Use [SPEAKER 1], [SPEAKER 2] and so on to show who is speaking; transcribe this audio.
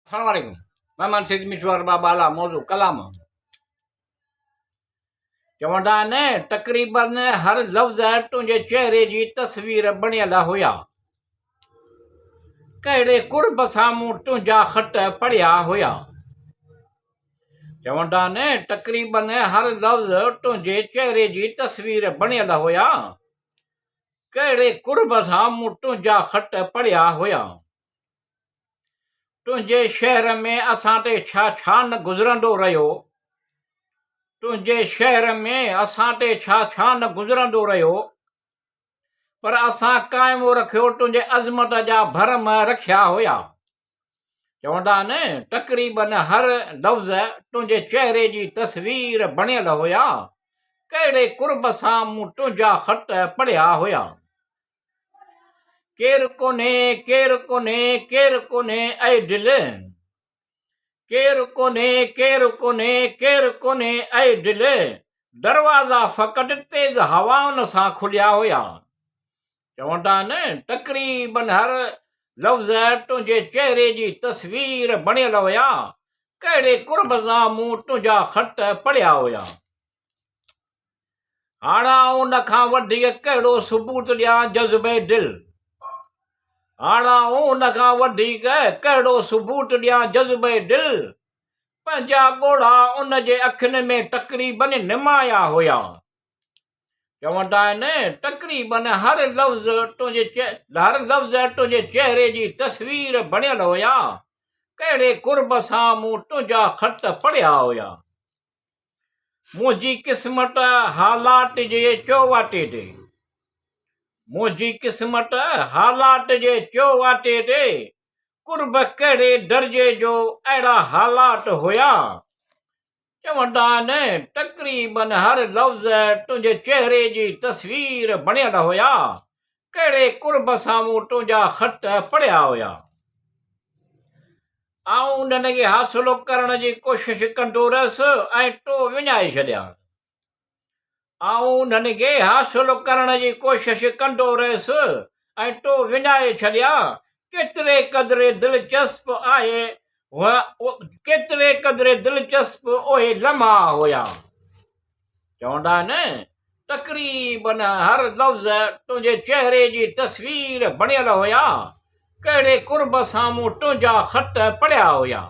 [SPEAKER 1] अस्सलामुअलैकुम मेहमान सिद्ध मिठवार बाबाला मौजू क़लाम चवंदा आहिनि तक़रीबन हर लफ़्ज़ तुंहिंजे चहिरे जी तस्वीर बणियल हुया कहिड़े कुर्ब सां मूं तुंहिंजा ख़त पढ़िया हुया चवंदा आहिनि तक़रीबन हर लफ़्ज़ तुंहिंजे चहिरे जी तस्वीर बणियल हुया कहिड़े कुर्ब सां मूं तुंहिंजा ख़त पढ़िया हुया तुंहिंजे शहर में असां ते छा छा न गुज़रंदो रहियो तुंहिंजे शहर में असां ते छा छा न गुज़रंदो रहियो पर असां क़ाइमु रखियो तुंहिंजे अज़मत जा भरम रखिया हुया चवंदा आहिनि तक़रीबन हर लफ़्ज़ तुंहिंजे चहिरे जी तस्वीर बणियल हुया कहिड़े कुर्ब सां मूं तुंहिंजा ख़त पढ़िया हुया केरु कोन्हे केरु कोन्हे केरु कोन्हे ऐं दिल केरु कोन्हे केरु कोन्हे केरु कोन्हे ऐं दिल दरवाज़ा फ़क़ति तेज़ हवाउनि सां खुलिया हुया चवंदा आहिनि तक़रीबन हर लफ़्ज़ तुंहिंजे चहिरे जी तस्वीर बणियल हुया कहिड़े कुर्ब सां मूं तुंहिंजा ख़त पढ़िया हुया हाणे उन खां वधीक कहिड़ो सबूत ॾियां जज़्बे दिलि हाणे उन खां वधीक कहिड़ो सबूत ॾियां जज़्बे दिलि पंहिंजा ॻोढ़ा उन जे अखियुनि में तक़रीबन निमाया हुया चवंदा आहिनि तक़रीबन हर लफ़्ज़ तुंहिंजे चहिरे जी तस्वीर बणियल हुया कहिड़े कुर्ब सां मूं तुंहिंजा ख़त पढ़िया हुया मुंहिंजी क़िस्मत हालात जे चौवाटे ते मुंहिंजी क़िस्मत हालात जे चौवाटे ते कुर्ब कहिड़े दर्जे जो अहिड़ा हालात हुया चवंदा आहिनि तक़रीबन हर लफ़्ज़ तुंहिंजे चहिरे जी तस्वीर बणियल हुया कहिड़े कुर्ब सां मूं तुंहिंजा ख़त पढ़िया हुया आऊं उन्हनि खे हासिलु करण जी कोशिशि कंदो रहियुसि ऐं तो विञाए छॾिया आऊं उन्हनि खे हासिलु करण जी कोशिशि कंदो रहियुसि ऐं तो विञाए छॾिया केतिरे क़दुरु दिलचस्प आहे केतिरे क़दुरु दिलचस्प उहे लम्हा हुया चवंदा आहिनि तक़रीबन हर लफ़्ज़ तुंहिंजे चहिरे जी तस्वीर बणियल हुया कहिड़े कुर्ब सां मूं तुंहिंजा ख़त पढ़िया हुया